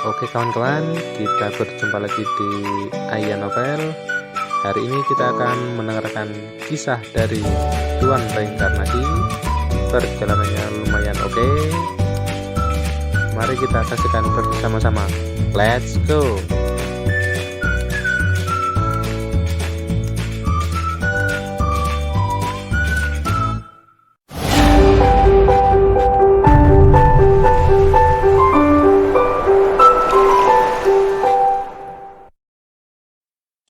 Oke kawan-kawan, kita berjumpa lagi di Aya Novel. Hari ini kita akan mendengarkan kisah dari Tuan Reinkarnasi. Perjalanannya lumayan oke. Mari kita saksikan bersama-sama. Let's go!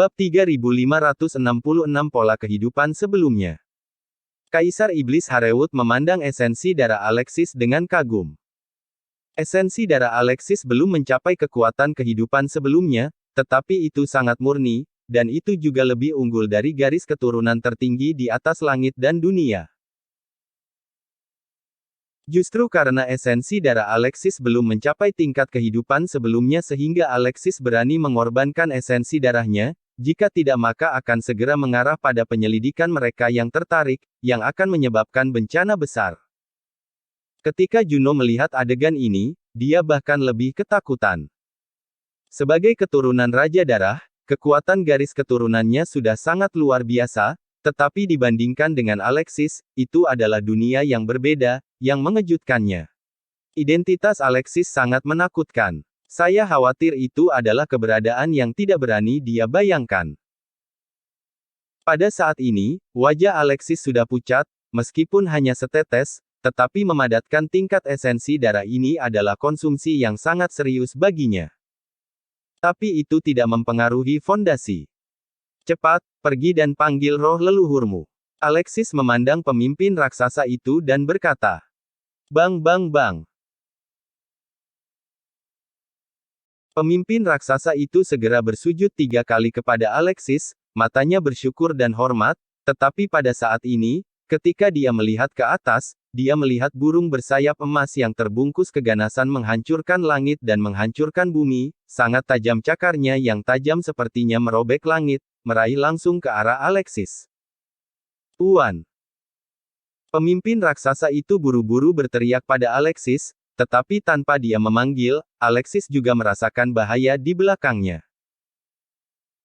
Bab 3566 Pola Kehidupan Sebelumnya. Kaisar Iblis Harewut memandang esensi darah Alexis dengan kagum. Esensi darah Alexis belum mencapai kekuatan kehidupan sebelumnya, tetapi itu sangat murni, dan itu juga lebih unggul dari garis keturunan tertinggi di atas langit dan dunia. Justru karena esensi darah Alexis belum mencapai tingkat kehidupan sebelumnya sehingga Alexis berani mengorbankan esensi darahnya, jika tidak maka akan segera mengarah pada penyelidikan mereka yang tertarik, yang akan menyebabkan bencana besar. Ketika Juno melihat adegan ini, dia bahkan lebih ketakutan. Sebagai keturunan Raja Darah, kekuatan garis keturunannya sudah sangat luar biasa, tetapi dibandingkan dengan Alexis, itu adalah dunia yang berbeda, yang mengejutkannya. Identitas Alexis sangat menakutkan. Saya khawatir itu adalah keberadaan yang tidak berani dia bayangkan. Pada saat ini, wajah Alexis sudah pucat, meskipun hanya setetes, tetapi memadatkan tingkat esensi darah ini adalah konsumsi yang sangat serius baginya. Tapi itu tidak mempengaruhi fondasi. Cepat, pergi dan panggil roh leluhurmu. Alexis memandang pemimpin raksasa itu dan berkata, "Bang bang bang." Pemimpin raksasa itu segera bersujud 3 kali kepada Alexis, matanya bersyukur dan hormat, tetapi pada saat ini, ketika dia melihat ke atas, dia melihat burung bersayap emas yang terbungkus keganasan menghancurkan langit dan menghancurkan bumi, sangat tajam cakarnya yang tajam sepertinya merobek langit, meraih langsung ke arah Alexis. "Tuan!" Pemimpin raksasa itu buru-buru berteriak pada Alexis, tetapi tanpa dia memanggil, Alexis juga merasakan bahaya di belakangnya.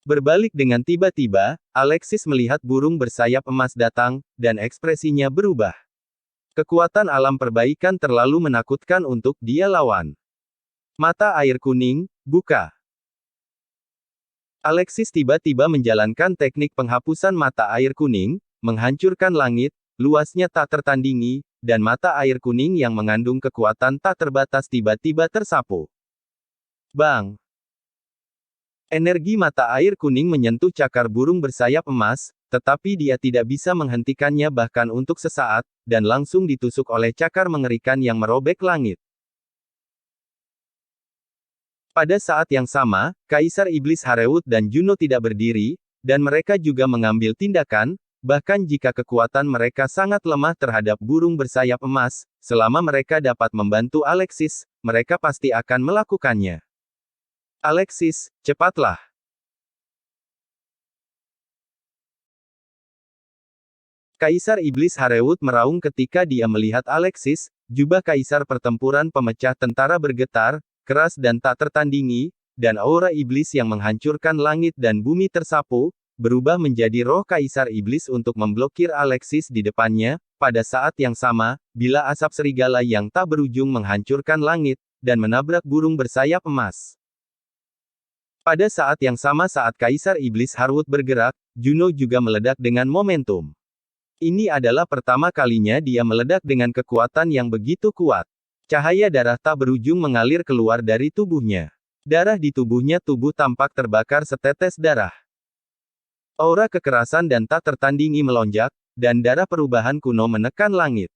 Berbalik dengan tiba-tiba, Alexis melihat burung bersayap emas datang, dan ekspresinya berubah. Kekuatan alam perbaikan terlalu menakutkan untuk dia lawan. Mata air kuning, buka. Alexis tiba-tiba menjalankan teknik penghapusan mata air kuning, menghancurkan langit, luasnya tak tertandingi, dan mata air kuning yang mengandung kekuatan tak terbatas tiba-tiba tersapu. Bang! Energi mata air kuning menyentuh cakar burung bersayap emas, tetapi dia tidak bisa menghentikannya bahkan untuk sesaat, dan langsung ditusuk oleh cakar mengerikan yang merobek langit. Pada saat yang sama, Kaisar Iblis Harewut dan Juno tidak berdiri, dan mereka juga mengambil tindakan, bahkan jika kekuatan mereka sangat lemah terhadap burung bersayap emas, selama mereka dapat membantu Alexis, mereka pasti akan melakukannya. Alexis, cepatlah! Kaisar Iblis Harewut meraung ketika dia melihat Alexis, jubah kaisar pertempuran pemecah tentara bergetar, keras dan tak tertandingi, dan aura iblis yang menghancurkan langit dan bumi tersapu, berubah menjadi roh Kaisar Iblis untuk memblokir Alexis di depannya. Pada saat yang sama, bila asap serigala yang tak berujung menghancurkan langit, dan menabrak burung bersayap emas. Pada saat yang sama saat Kaisar Iblis Harewut bergerak, Juno juga meledak dengan momentum. Ini adalah pertama kalinya dia meledak dengan kekuatan yang begitu kuat. Cahaya darah tak berujung mengalir keluar dari tubuhnya. Darah di tubuhnya tubuh tampak terbakar setetes darah. Aura kekerasan dan tak tertandingi melonjak, dan darah perubahan kuno menekan langit.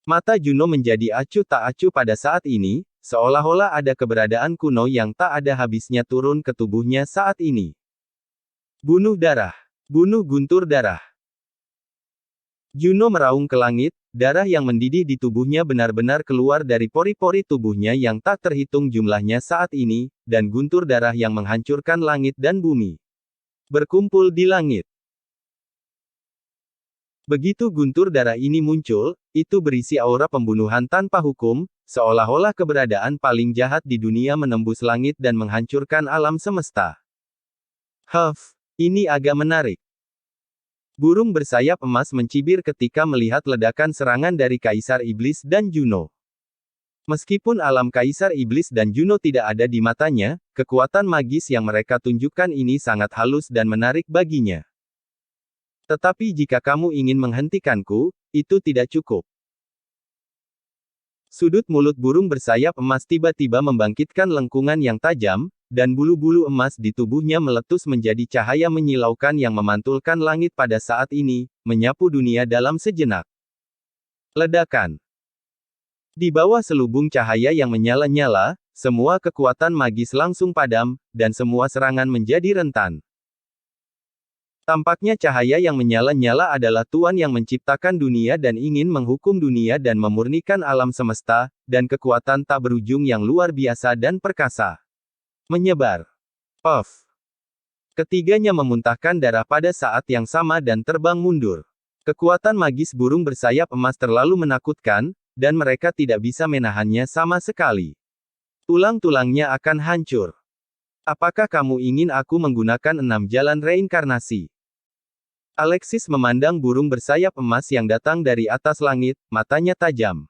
Mata Juno menjadi acuh tak acuh pada saat ini, seolah-olah ada keberadaan kuno yang tak ada habisnya turun ke tubuhnya saat ini. Bunuh darah. Bunuh guntur darah. Juno meraung ke langit, darah yang mendidih di tubuhnya benar-benar keluar dari pori-pori tubuhnya yang tak terhitung jumlahnya saat ini, dan guntur darah yang menghancurkan langit dan bumi berkumpul di langit. Begitu guntur darah ini muncul, itu berisi aura pembunuhan tanpa hukum, seolah-olah keberadaan paling jahat di dunia menembus langit dan menghancurkan alam semesta. Ini agak menarik. Burung bersayap emas mencibir ketika melihat ledakan serangan dari Kaisar Iblis dan Juno. Meskipun alam Kaisar Iblis dan Juno tidak ada di matanya, kekuatan magis yang mereka tunjukkan ini sangat halus dan menarik baginya. Tetapi jika kamu ingin menghentikanku, itu tidak cukup. Sudut mulut burung bersayap emas tiba-tiba membangkitkan lengkungan yang tajam, dan bulu-bulu emas di tubuhnya meletus menjadi cahaya menyilaukan yang memantulkan langit pada saat ini, menyapu dunia dalam sejenak. Ledakan. Di bawah selubung cahaya yang menyala-nyala, semua kekuatan magis langsung padam, dan semua serangan menjadi rentan. Tampaknya cahaya yang menyala-nyala adalah Tuan yang menciptakan dunia dan ingin menghukum dunia dan memurnikan alam semesta, dan kekuatan tak berujung yang luar biasa dan perkasa. Menyebar. Ketiganya memuntahkan darah pada saat yang sama dan terbang mundur. Kekuatan magis burung bersayap emas terlalu menakutkan, dan mereka tidak bisa menahannya sama sekali. Tulang-tulangnya akan hancur. Apakah kamu ingin aku menggunakan 6 jalan reinkarnasi? Alexis memandang burung bersayap emas yang datang dari atas langit, matanya tajam.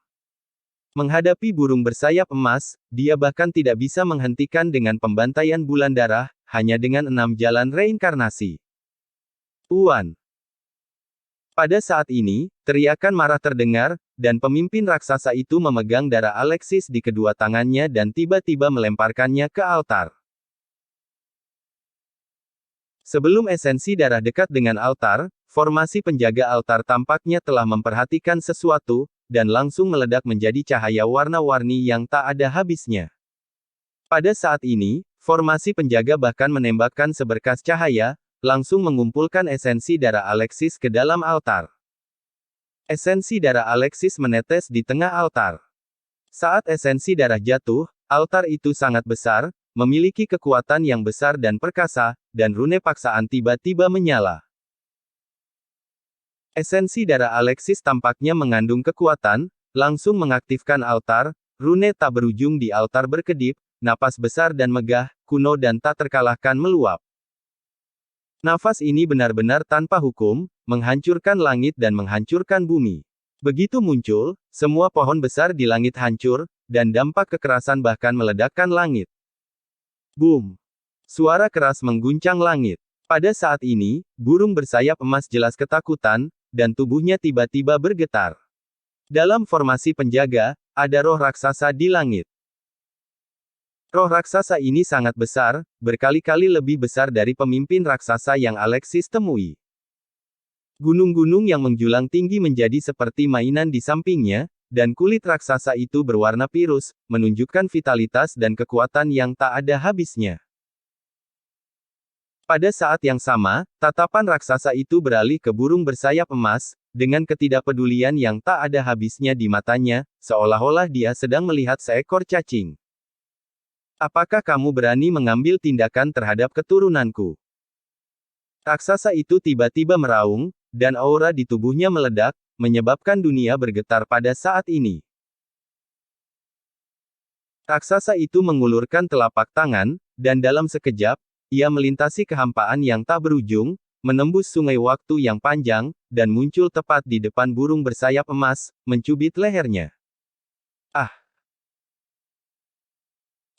Menghadapi burung bersayap emas, dia bahkan tidak bisa menghentikan dengan pembantaian bulan darah, hanya dengan 6 jalan reinkarnasi. Tuan. Pada saat ini, teriakan marah terdengar, dan pemimpin raksasa itu memegang darah Alexis di kedua tangannya dan tiba-tiba melemparkannya ke altar. Sebelum esensi darah dekat dengan altar, formasi penjaga altar tampaknya telah memperhatikan sesuatu, dan langsung meledak menjadi cahaya warna-warni yang tak ada habisnya. Pada saat ini, formasi penjaga bahkan menembakkan seberkas cahaya, langsung mengumpulkan esensi darah Alexis ke dalam altar. Esensi darah Alexis menetes di tengah altar. Saat esensi darah jatuh, altar itu sangat besar, memiliki kekuatan yang besar dan perkasa, dan rune paksaan tiba-tiba menyala. Esensi darah Alexis tampaknya mengandung kekuatan, langsung mengaktifkan altar, rune tak berujung di altar berkedip, napas besar dan megah, kuno dan tak terkalahkan meluap. Nafas ini benar-benar tanpa hukum, menghancurkan langit dan menghancurkan bumi. Begitu muncul, semua pohon besar di langit hancur, dan dampak kekerasan bahkan meledakkan langit. Boom! Suara keras mengguncang langit. Pada saat ini, burung bersayap emas jelas ketakutan, dan tubuhnya tiba-tiba bergetar. Dalam formasi penjaga, ada roh raksasa di langit. Roh raksasa ini sangat besar, berkali-kali lebih besar dari pemimpin raksasa yang Alexis temui. Gunung-gunung yang menjulang tinggi menjadi seperti mainan di sampingnya, dan kulit raksasa itu berwarna pirus, menunjukkan vitalitas dan kekuatan yang tak ada habisnya. Pada saat yang sama, tatapan raksasa itu beralih ke burung bersayap emas, dengan ketidakpedulian yang tak ada habisnya di matanya, seolah-olah dia sedang melihat seekor cacing. Apakah kamu berani mengambil tindakan terhadap keturunanku? Raksasa itu tiba-tiba meraung, dan aura di tubuhnya meledak, menyebabkan dunia bergetar pada saat ini. Raksasa itu mengulurkan telapak tangan, dan dalam sekejap, ia melintasi kehampaan yang tak berujung, menembus sungai waktu yang panjang, dan muncul tepat di depan burung bersayap emas, mencubit lehernya.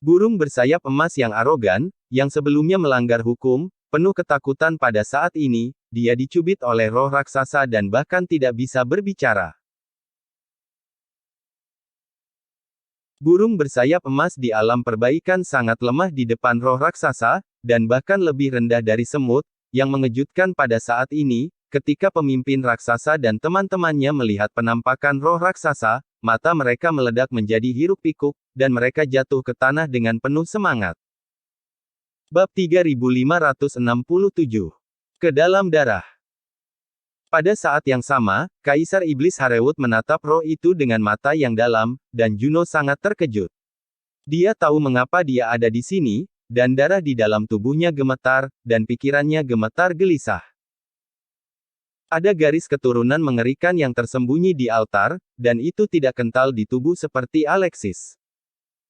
Burung bersayap emas yang arogan, yang sebelumnya melanggar hukum, penuh ketakutan pada saat ini, dia dicubit oleh roh raksasa dan bahkan tidak bisa berbicara. Burung bersayap emas di alam perbaikan sangat lemah di depan roh raksasa, dan bahkan lebih rendah dari semut, yang mengejutkan pada saat ini, ketika pemimpin raksasa dan teman-temannya melihat penampakan roh raksasa, mata mereka meledak menjadi hiruk-pikuk, dan mereka jatuh ke tanah dengan penuh semangat. Bab 3567. Ke dalam darah. Pada saat yang sama, Kaisar Iblis Harewut menatap roh itu dengan mata yang dalam, dan Juno sangat terkejut. Dia tahu mengapa dia ada di sini, dan darah di dalam tubuhnya gemetar, dan pikirannya gemetar gelisah. Ada garis keturunan mengerikan yang tersembunyi di altar, dan itu tidak kental di tubuh seperti Alexis.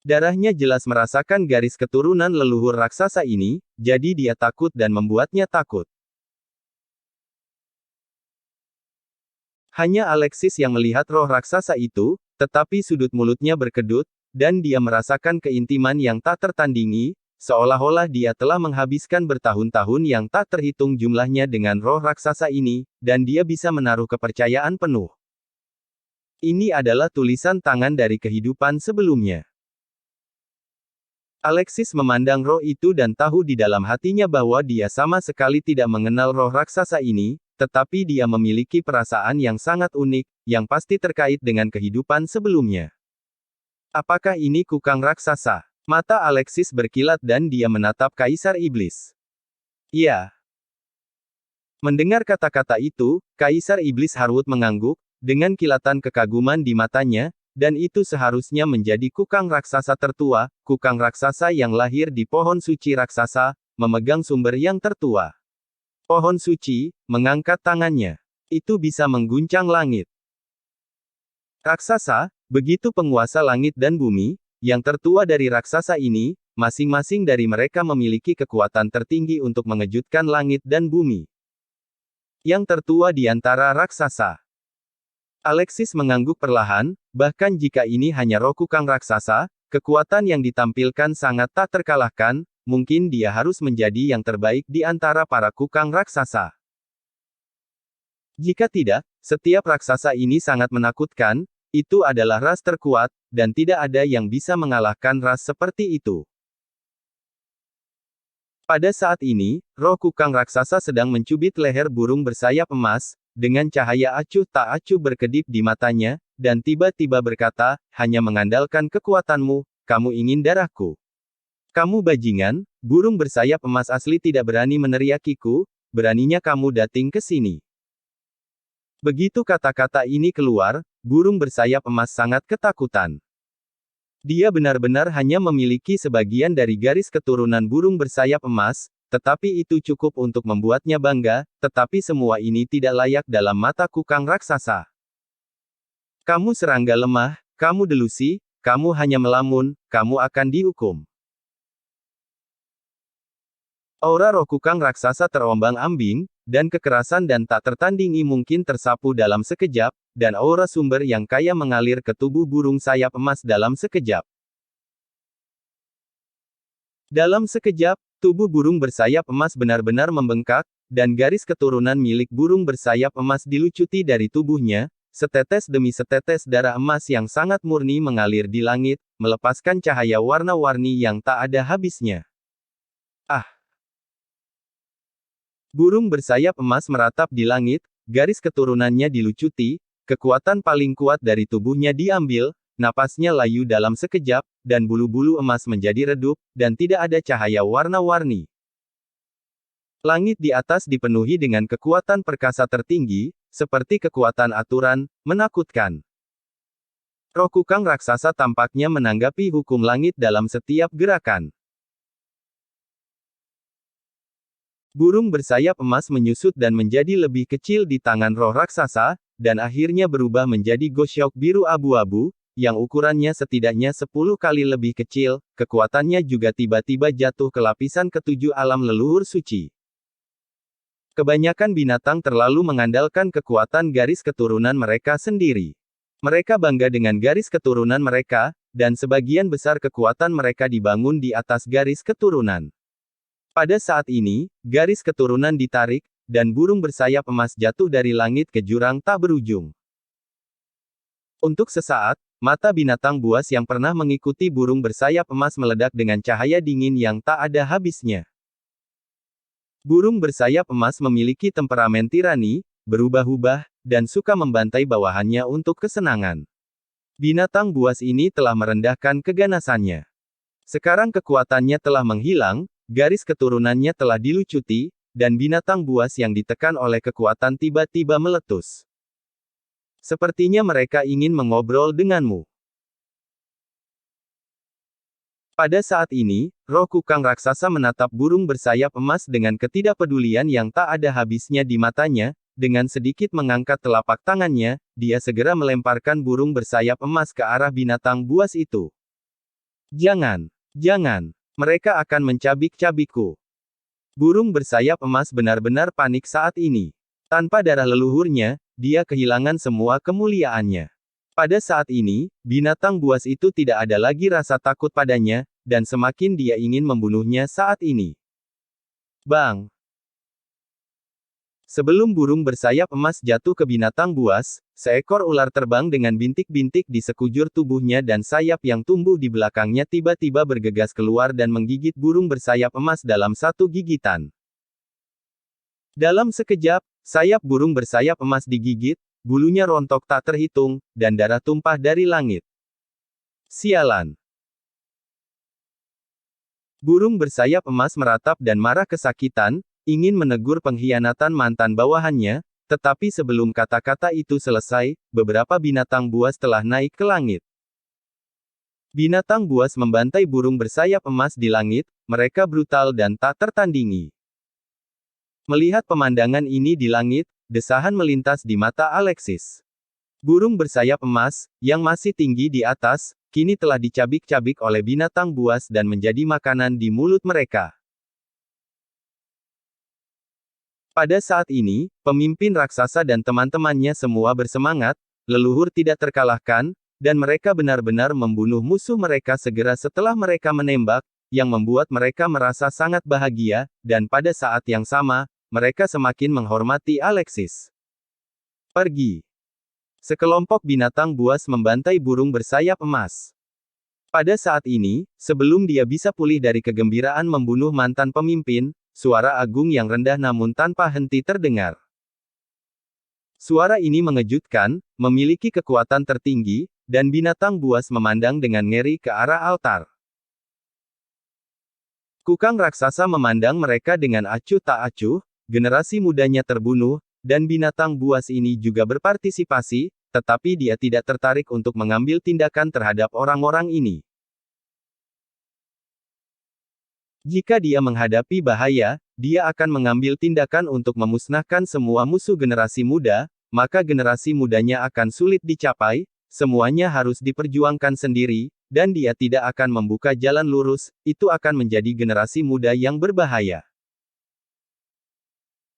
Darahnya jelas merasakan garis keturunan leluhur raksasa ini, jadi dia takut dan membuatnya takut. Hanya Alexis yang melihat roh raksasa itu, tetapi sudut mulutnya berkedut, dan dia merasakan keintiman yang tak tertandingi, seolah-olah dia telah menghabiskan bertahun-tahun yang tak terhitung jumlahnya dengan roh raksasa ini, dan dia bisa menaruh kepercayaan penuh. Ini adalah tulisan tangan dari kehidupan sebelumnya. Alexis memandang roh itu dan tahu di dalam hatinya bahwa dia sama sekali tidak mengenal roh raksasa ini, tetapi dia memiliki perasaan yang sangat unik, yang pasti terkait dengan kehidupan sebelumnya. Apakah ini kukang raksasa? Mata Alexis berkilat dan dia menatap Kaisar Iblis. Iya. Mendengar kata-kata itu, Kaisar Iblis Harwood mengangguk, dengan kilatan kekaguman di matanya, dan itu seharusnya menjadi kukang raksasa tertua, kukang raksasa yang lahir di pohon suci raksasa, memegang sumber yang tertua. Pohon suci, mengangkat tangannya. Itu bisa mengguncang langit. Raksasa, begitu penguasa langit dan bumi, yang tertua dari raksasa ini, masing-masing dari mereka memiliki kekuatan tertinggi untuk mengejutkan langit dan bumi. Yang tertua di antara raksasa. Alexis mengangguk perlahan, bahkan jika ini hanya roh kukang raksasa, kekuatan yang ditampilkan sangat tak terkalahkan, mungkin dia harus menjadi yang terbaik di antara para kukang raksasa. Jika tidak, setiap raksasa ini sangat menakutkan, itu adalah ras terkuat, dan tidak ada yang bisa mengalahkan ras seperti itu. Pada saat ini, roh kukang raksasa sedang mencubit leher burung bersayap emas, dengan cahaya acuh tak acuh berkedip di matanya, dan tiba-tiba berkata, hanya mengandalkan kekuatanmu, kamu ingin darahku. Kamu bajingan, burung bersayap emas asli tidak berani meneriakiku, beraninya kamu datang ke sini. Begitu kata-kata ini keluar, burung bersayap emas sangat ketakutan. Dia benar-benar hanya memiliki sebagian dari garis keturunan burung bersayap emas, tetapi itu cukup untuk membuatnya bangga, tetapi semua ini tidak layak dalam mata kukang raksasa. Kamu serangga lemah, kamu delusi, kamu hanya melamun, kamu akan dihukum. Aura roh kukang raksasa terombang-ambing, dan kekerasan dan tak tertandingi mungkin tersapu dalam sekejap, dan aura sumber yang kaya mengalir ke tubuh burung sayap emas dalam sekejap. Dalam sekejap, tubuh burung bersayap emas benar-benar membengkak, dan garis keturunan milik burung bersayap emas dilucuti dari tubuhnya, setetes demi setetes darah emas yang sangat murni mengalir di langit, melepaskan cahaya warna-warni yang tak ada habisnya. Ah! Burung bersayap emas meratap di langit, garis keturunannya dilucuti, kekuatan paling kuat dari tubuhnya diambil, napasnya layu dalam sekejap, dan bulu-bulu emas menjadi redup, dan tidak ada cahaya warna-warni. Langit di atas dipenuhi dengan kekuatan perkasa tertinggi, seperti kekuatan aturan, menakutkan. Roh kukang raksasa tampaknya menanggapi hukum langit dalam setiap gerakan. Burung bersayap emas menyusut dan menjadi lebih kecil di tangan roh raksasa, dan akhirnya berubah menjadi gosyok biru abu-abu, yang ukurannya setidaknya 10 kali lebih kecil, kekuatannya juga tiba-tiba jatuh ke lapisan ketujuh alam leluhur suci. Kebanyakan binatang terlalu mengandalkan kekuatan garis keturunan mereka sendiri. Mereka bangga dengan garis keturunan mereka, dan sebagian besar kekuatan mereka dibangun di atas garis keturunan. Pada saat ini, garis keturunan ditarik, dan burung bersayap emas jatuh dari langit ke jurang tak berujung. Untuk sesaat, mata binatang buas yang pernah mengikuti burung bersayap emas meledak dengan cahaya dingin yang tak ada habisnya. Burung bersayap emas memiliki temperamen tirani, berubah-ubah, dan suka membantai bawahannya untuk kesenangan. Binatang buas ini telah merendahkan keganasannya. Sekarang kekuatannya telah menghilang, garis keturunannya telah dilucuti, dan binatang buas yang ditekan oleh kekuatan tiba-tiba meletus. Sepertinya mereka ingin mengobrol denganmu. Pada saat ini, roh kukang raksasa menatap burung bersayap emas dengan ketidakpedulian yang tak ada habisnya di matanya, dengan sedikit mengangkat telapak tangannya, dia segera melemparkan burung bersayap emas ke arah binatang buas itu. Jangan, jangan, mereka akan mencabik-cabikku. Burung bersayap emas benar-benar panik saat ini. Tanpa darah leluhurnya, dia kehilangan semua kemuliaannya. Pada saat ini, binatang buas itu tidak ada lagi rasa takut padanya, dan semakin dia ingin membunuhnya saat ini. Bang! Sebelum burung bersayap emas jatuh ke binatang buas, seekor ular terbang dengan bintik-bintik di sekujur tubuhnya dan sayap yang tumbuh di belakangnya tiba-tiba bergegas keluar dan menggigit burung bersayap emas dalam satu gigitan. Dalam sekejap, sayap burung bersayap emas digigit, bulunya rontok tak terhitung, dan darah tumpah dari langit. Sialan! Burung bersayap emas meratap dan marah kesakitan, ingin menegur pengkhianatan mantan bawahannya, tetapi sebelum kata-kata itu selesai, beberapa binatang buas telah naik ke langit. Binatang buas membantai burung bersayap emas di langit, mereka brutal dan tak tertandingi. Melihat pemandangan ini di langit, desahan melintas di mata Alexis. Burung bersayap emas, yang masih tinggi di atas, kini telah dicabik-cabik oleh binatang buas dan menjadi makanan di mulut mereka. Pada saat ini, pemimpin raksasa dan teman-temannya semua bersemangat, leluhur tidak terkalahkan, dan mereka benar-benar membunuh musuh mereka segera setelah mereka menembak, yang membuat mereka merasa sangat bahagia, dan pada saat yang sama, mereka semakin menghormati Alexis. Pergi. Sekelompok binatang buas membantai burung bersayap emas. Pada saat ini, sebelum dia bisa pulih dari kegembiraan membunuh mantan pemimpin, suara agung yang rendah namun tanpa henti terdengar. Suara ini mengejutkan, memiliki kekuatan tertinggi, dan binatang buas memandang dengan ngeri ke arah altar. Kukang raksasa memandang mereka dengan acuh tak acuh, generasi mudanya terbunuh, dan binatang buas ini juga berpartisipasi, tetapi dia tidak tertarik untuk mengambil tindakan terhadap orang-orang ini. Jika dia menghadapi bahaya, dia akan mengambil tindakan untuk memusnahkan semua musuh generasi muda, maka generasi mudanya akan sulit dicapai, semuanya harus diperjuangkan sendiri, dan dia tidak akan membuka jalan lurus, itu akan menjadi generasi muda yang berbahaya.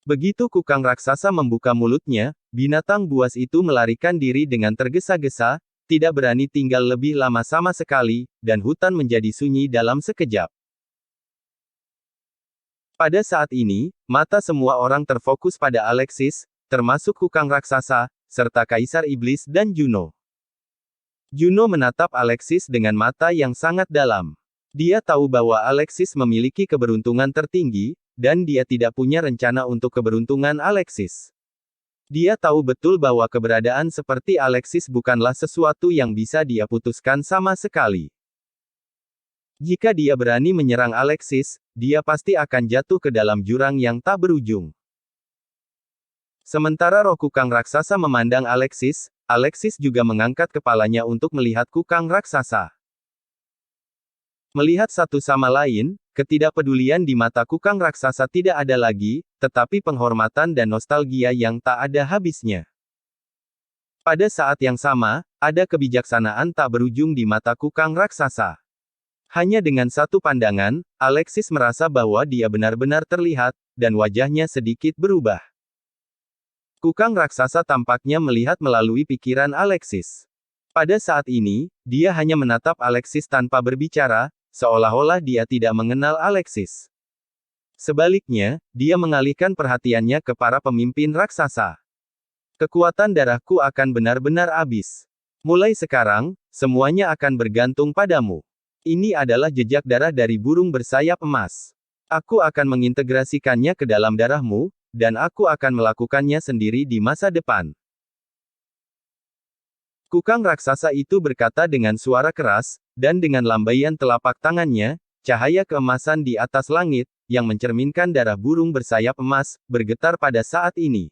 Begitu kukang raksasa membuka mulutnya, binatang buas itu melarikan diri dengan tergesa-gesa, tidak berani tinggal lebih lama sama sekali, dan hutan menjadi sunyi dalam sekejap. Pada saat ini, mata semua orang terfokus pada Alexis, termasuk kukang raksasa, serta Kaisar Iblis dan Juno. Juno menatap Alexis dengan mata yang sangat dalam. Dia tahu bahwa Alexis memiliki keberuntungan tertinggi, dan dia tidak punya rencana untuk keberuntungan Alexis. Dia tahu betul bahwa keberadaan seperti Alexis bukanlah sesuatu yang bisa dia putuskan sama sekali. Jika dia berani menyerang Alexis, dia pasti akan jatuh ke dalam jurang yang tak berujung. Sementara roh kukang raksasa memandang Alexis, Alexis juga mengangkat kepalanya untuk melihat kukang raksasa. Melihat satu sama lain, ketidakpedulian di mata kukang raksasa tidak ada lagi, tetapi penghormatan dan nostalgia yang tak ada habisnya. Pada saat yang sama, ada kebijaksanaan tak berujung di mata kukang raksasa. Hanya dengan satu pandangan, Alexis merasa bahwa dia benar-benar terlihat, dan wajahnya sedikit berubah. Kukang raksasa tampaknya melihat melalui pikiran Alexis. Pada saat ini, dia hanya menatap Alexis tanpa berbicara, seolah-olah dia tidak mengenal Alexis. Sebaliknya, dia mengalihkan perhatiannya ke para pemimpin raksasa. Kekuatan darahku akan benar-benar habis. Mulai sekarang, semuanya akan bergantung padamu. Ini adalah jejak darah dari burung bersayap emas. Aku akan mengintegrasikannya ke dalam darahmu, dan aku akan melakukannya sendiri di masa depan. Kukang raksasa itu berkata dengan suara keras, dan dengan lambaian telapak tangannya, cahaya keemasan di atas langit, yang mencerminkan darah burung bersayap emas, bergetar pada saat ini.